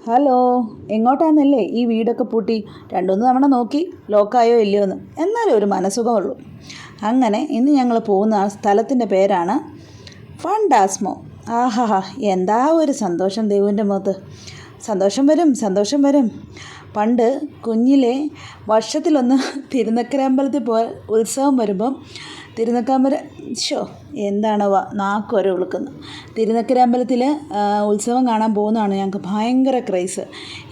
Hello, എങ്ങോട്ടാന്നല്ലേ ഈ വീടൊക്കെ പൂട്ടി 2-3 തവണ നോക്കി ലോക്കായോ ഇല്ലയോ എന്ന്. എന്നാലും ഒരു മനസുഖമുള്ളൂ. അങ്ങനെ ഇന്ന് ഞങ്ങൾ പോകുന്ന സ്ഥലത്തിൻ്റെ പേരാണ് ഫണ്ടാസ്മോ. ആഹാ, എന്താ ഒരു സന്തോഷം ദേവുവിൻ്റെ മുഖത്ത്. സന്തോഷം വരും. പണ്ട് കുഞ്ഞിലെ വർഷത്തിലൊന്ന് തിരുനക്കര അമ്പലത്തിൽ ഉത്സവം വരുമ്പം എന്താണോ നാക്കൊരെ ഉളുക്കുന്നു. തിരുനക്കര അമ്പലത്തിൽ ഉത്സവം കാണാൻ പോകുന്നതാണ് ഞങ്ങൾക്ക് ഭയങ്കര ക്രേസ്.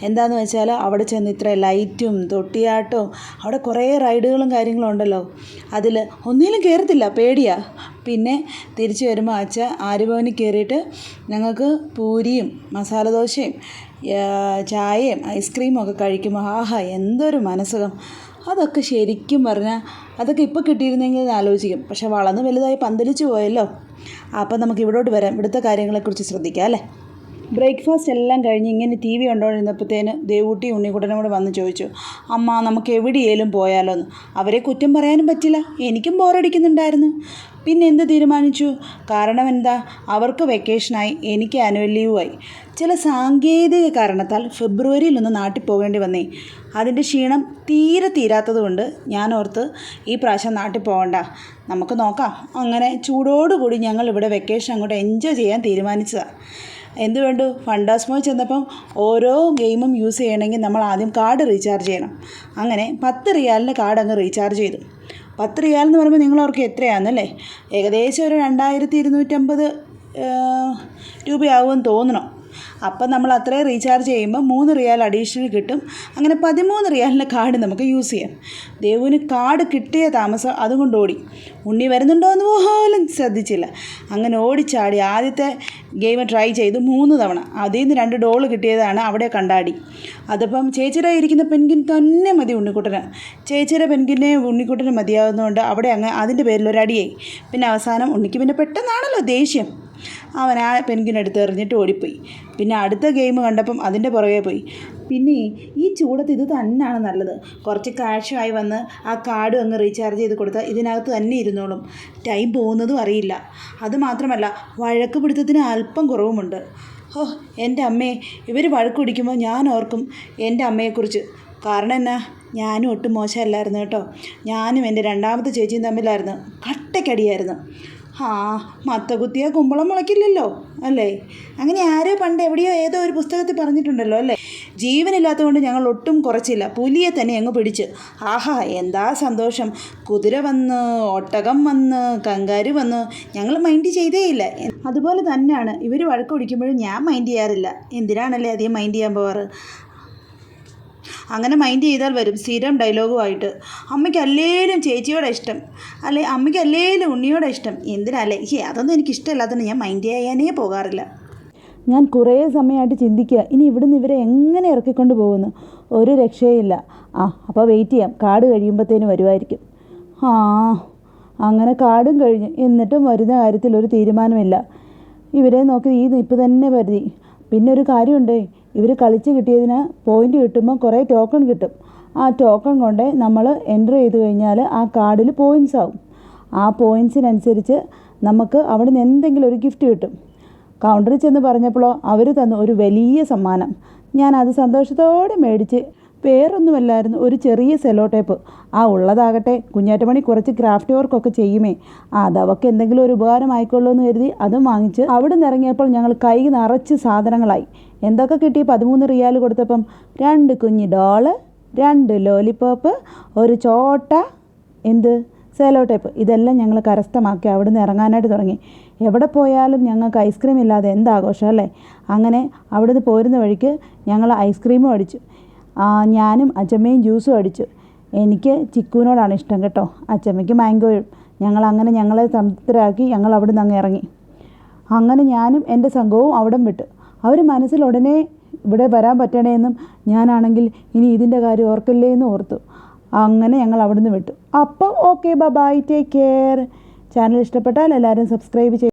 എന്താണെന്ന് വെച്ചാൽ അവിടെ ചെന്ന് ഇത്ര ലൈറ്റും തൊട്ടിയാട്ടവും അവിടെ കുറേ റൈഡുകളും കാര്യങ്ങളും ഉണ്ടല്ലോ. അതിൽ ഒന്നിലും കയറത്തില്ല, പേടിയാ. പിന്നെ തിരിച്ചു വരുമ്പോൾ ആര്യഭവനിൽ കയറിയിട്ട് ഞങ്ങൾക്ക് പൂരിയും മസാല ദോശയും ചായയും ഐസ്ക്രീമും ഒക്കെ കഴിക്കുമ്പോൾ ആഹാ എന്തൊരു മനസ്സുഖം. അതൊക്കെ ശരിക്കും പറഞ്ഞാൽ അതൊക്കെ ഇപ്പോൾ കിട്ടിയിരുന്നെങ്കിൽ ആലോചിക്കും. പക്ഷെ വളർന്ന് വലുതായി പന്തലിച്ചു പോയല്ലോ. അപ്പം നമുക്ക് ഇവിടോട്ട് വരാം, ഇവിടുത്തെ കാര്യങ്ങളെക്കുറിച്ച് ശ്രദ്ധിക്കാം അല്ലേ. ബ്രേക്ക്ഫാസ്റ്റ് എല്ലാം കഴിഞ്ഞ് ഇങ്ങനെ ടി വി കണ്ടുകൊണ്ടിരുന്നപ്പോഴത്തേന് ദേവൂട്ടി ഉണ്ണിക്കുട്ടനും കൂടെ വന്ന് ചോദിച്ചു, അമ്മ നമുക്ക് എവിടെയേലും പോയാലോ എന്ന്. അവരെ കുറ്റം പറയാനും പറ്റില്ല, എനിക്കും ബോറടിക്കുന്നുണ്ടായിരുന്നു. പിന്നെ എന്ത് തീരുമാനിച്ചു? കാരണം എന്താ, അവർക്ക് വെക്കേഷനായി, എനിക്ക് ആനുവൽ ലീവുമായി. ചില സാങ്കേതിക കാരണത്താൽ ഫെബ്രുവരിയിലൊന്ന് നാട്ടിൽ പോകേണ്ടി വന്നേ. അതിൻ്റെ ക്ഷീണം തീരാത്തത് കൊണ്ട് ഞാൻ ഓർത്ത് ഈ പ്രാവശ്യം നാട്ടിൽ പോകണ്ട, നമുക്ക് നോക്കാം. അങ്ങനെ ചൂടോടുകൂടി ഞങ്ങൾ ഇവിടെ വെക്കേഷൻ അങ്ങോട്ട് എൻജോയ് ചെയ്യാൻ തീരുമാനിച്ചതാണ്. എന്ത് വേണ്ടു, ഫണ്ടാസ്മോയിൽ ചെന്നപ്പം ഓരോ ഗെയിമും യൂസ് ചെയ്യണമെങ്കിൽ നമ്മൾ ആദ്യം കാർഡ് റീചാർജ് ചെയ്യണം. അങ്ങനെ 10 റിയാലിൻ്റെ കാർഡ് അങ്ങ് റീചാർജ് ചെയ്തു. 10 റിയാൽ എന്ന് പറയുമ്പോൾ നിങ്ങളവർക്ക് എത്രയാണെന്നല്ലേ, ഏകദേശം ഒരു 2250 രൂപയാകുമെന്ന് തോന്നണം. അപ്പം നമ്മൾ അത്രയും റീചാർജ് ചെയ്യുമ്പോൾ 3 റിയാൽ അഡീഷണൽ കിട്ടും. അങ്ങനെ 13 റിയാലിൻ്റെ കാർഡ് നമുക്ക് യൂസ് ചെയ്യാം. ദേവുവിന് കാർഡ് കിട്ടിയ താമസം അതുകൊണ്ട് ഓടി. ഉണ്ണി വരുന്നുണ്ടോ എന്ന് പോലും ശ്രദ്ധിച്ചില്ല. അങ്ങനെ ഓടിച്ചാടി ആദ്യത്തെ ഗെയിം ട്രൈ ചെയ്തു 3 തവണ. അതിൽ നിന്ന് 2 ഡോള് കിട്ടിയതാണ് അവിടെ കണ്ടാടി. അതിപ്പം ചേച്ചിയുടെ ഇരിക്കുന്ന പെൻഗിൻ തന്നെ മതി ഉണ്ണിക്കുട്ടന്. ചേച്ചിയുടെ പെൻഗിനെ ഉണ്ണിക്കുട്ടന് മതിയാവുന്നതുകൊണ്ട് അവിടെ അങ്ങ് അതിൻ്റെ പേരിലൊരടിയായി. പിന്നെ അവസാനം ഉണ്ണിക്ക് പിന്നെ പെട്ടെന്നാണല്ലോ ദേഷ്യം, അവൻ ആ പെൻഗിനെടുത്ത് എറിഞ്ഞിട്ട് ഓടിപ്പോയി. പിന്നെ അടുത്ത ഗെയിം കണ്ടപ്പം അതിൻ്റെ പുറകെ പോയി. പിന്നെ ഈ ചൂടത്ത് ഇത് തന്നെയാണ് നല്ലത്. കുറച്ച് കാഷുമായി വന്ന് ആ കാർഡ് അങ്ങ് റീചാർജ് ചെയ്ത് കൊടുത്താൽ ഇതിനകത്ത് തന്നെ ഇരുന്നോളും, ടൈം പോകുന്നതും അറിയില്ല. അതുമാത്രമല്ല വഴക്ക് പിടുത്തത്തിന് അല്പം കുറവുമുണ്ട്. എൻ്റെ അമ്മേ, ഇവർ വഴക്ക് പിടിക്കുമ്പോൾ ഞാൻ ഓർക്കും എൻ്റെ അമ്മയെക്കുറിച്ച്. കാരണം എന്നാ, ഞാനും ഒട്ടും മോശമല്ലായിരുന്നു കേട്ടോ. ഞാനും എൻ്റെ രണ്ടാമത്തെ ചേച്ചിയും തമ്മിലായിരുന്നു കട്ടക്കടിയായിരുന്നു. മത്ത കുത്തിയാൽ കുമ്പളം മുളയ്ക്കില്ലല്ലോ അല്ലേ, അങ്ങനെ ആരോ പണ്ട് എവിടെയോ ഏതോ ഒരു പുസ്തകത്തിൽ പറഞ്ഞിട്ടുണ്ടല്ലോ അല്ലേ. ജീവനില്ലാത്തതുകൊണ്ട് ഞങ്ങൾ ഒട്ടും കുറച്ചില്ല, പുലിയെ തന്നെ അങ്ങ് പിടിച്ച്. ആഹാ എന്താ സന്തോഷം. കുതിര വന്ന്, ഒട്ടകം വന്ന്, കങ്കാരു വന്ന്, ഞങ്ങൾ മൈൻഡ് ചെയ്തേയില്ല. അതുപോലെ തന്നെയാണ് ഇവർ വഴക്ക് പിടിക്കുമ്പോഴും ഞാൻ മൈൻഡ് ചെയ്യാറില്ല. എന്തിനാണല്ലേ അധികം മൈൻഡ് ചെയ്യാൻ പോവാറ്. അങ്ങനെ മൈൻഡ് ചെയ്താൽ വരും സ്ഥിരം ഡയലോഗുമായിട്ട്, അമ്മയ്ക്ക് അല്ലേലും ചേച്ചിയോടെ ഇഷ്ടം, അല്ലെ അമ്മയ്ക്ക് അല്ലേലും ഉണ്ണിയോടെ ഇഷ്ടം. എന്തിനല്ലേ, അതൊന്നും എനിക്കിഷ്ടമല്ലാത്തതുകൊണ്ട് ഞാൻ മൈൻഡ് ചെയ്യാനേ പോകാറില്ല. ഞാൻ കുറേ സമയമായിട്ട് ചിന്തിക്കുക, ഇനി ഇവിടുന്ന് ഇവരെ എങ്ങനെ ഇറക്കിക്കൊണ്ട് പോകുന്നു, ഒരു രക്ഷയില്ല. അപ്പോൾ വെയിറ്റ് ചെയ്യാം, കാർഡ് കഴിയുമ്പോഴത്തേനും വരുമായിരിക്കും. അങ്ങനെ കാർഡും കഴിഞ്ഞ്, എന്നിട്ടും വരുന്ന കാര്യത്തിൽ ഒരു തീരുമാനമില്ല. ഇവരെ നോക്കി ഈ നിപ്പ് തന്നെ പരിധി. പിന്നെ ഒരു കാര്യമുണ്ട്, ഇവർ കളിച്ച് കിട്ടിയതിന് പോയിൻ്റ് കിട്ടുമ്പോൾ കുറേ ടോക്കൺ കിട്ടും. ആ ടോക്കൺ കൊണ്ട് നമ്മൾ എൻ്റർ ചെയ്ത് കഴിഞ്ഞാൽ ആ കാർഡിൽ പോയിൻറ്റ്സ് ആവും. ആ പോയിൻറ്റ്സിനനുസരിച്ച് നമുക്ക് അവിടെ നിന്ന് എന്തെങ്കിലും ഒരു ഗിഫ്റ്റ് കിട്ടും. കൗണ്ടറിൽ ചെന്ന് പറഞ്ഞപ്പോഴോ അവർ തന്നു ഒരു വലിയ സമ്മാനം. ഞാനത് സന്തോഷത്തോടെ മേടിച്ച്. വേറൊന്നുമല്ലായിരുന്നു, ഒരു ചെറിയ സെല്ലോ ടേപ്പ്. ഉള്ളതാകട്ടെ കുഞ്ഞാറ്റമണി കുറച്ച് ക്രാഫ്റ്റ് വർക്കൊക്കെ ചെയ്യുമേ, അതവർക്ക് എന്തെങ്കിലും ഒരു ഉപകാരമായിക്കൊള്ളൂ എന്ന് കരുതി അതും വാങ്ങിച്ച് അവിടെ നിന്ന് ഇറങ്ങിയപ്പോൾ ഞങ്ങൾ കൈ നിറച്ച് സാധനങ്ങളായി. എന്തൊക്കെ കിട്ടി? 13 റിയാൽ കൊടുത്തപ്പം 2 കുഞ്ഞ് ഡോള്, 2 ലോലിപോപ്പ്, ഒരു ചോട്ട സെല്ലോ ടേപ്പ്. ഇതെല്ലാം ഞങ്ങൾ കരസ്ഥമാക്കി അവിടെ നിന്ന് ഇറങ്ങാനായിട്ട് തുടങ്ങി. എവിടെ പോയാലും ഞങ്ങൾക്ക് ഐസ്ക്രീം ഇല്ലാതെ എന്താഘോഷം അല്ലേ. അങ്ങനെ അവിടെ നിന്ന് പോരുന്ന വഴിക്ക് ഞങ്ങൾ ഐസ്ക്രീമും അടിച്ചു. ഞാനും അച്ചമ്മയും ജ്യൂസും അടിച്ചു. എനിക്ക് ചിക്കുവിനോടാണ് ഇഷ്ടം കേട്ടോ, അച്ചമ്മയ്ക്ക് മാംഗോയും. ഞങ്ങളെ സംതൃപ്തരാക്കി ഞങ്ങൾ അവിടെ നിന്ന് അങ്ങ് ഇറങ്ങി. അങ്ങനെ ഞാനും എൻ്റെ സംഘവും അവിടെ വിട്ടു. അവർ മനസ്സിൽ ഉടനെ ഇവിടെ വരാൻ പറ്റണേന്നും ഞാനാണെങ്കിൽ ഇനി ഇതിൻ്റെ കാര്യം ഓർക്കല്ലേ എന്ന് ഓർത്തു. അങ്ങനെ ഞങ്ങൾ അവിടെ നിന്ന് വിട്ടു. അപ്പോൾ okay, bye, take care. Channel ഇഷ്ടപ്പെട്ടാൽ എല്ലാവരും സബ്സ്ക്രൈബ് ചെയ്യും.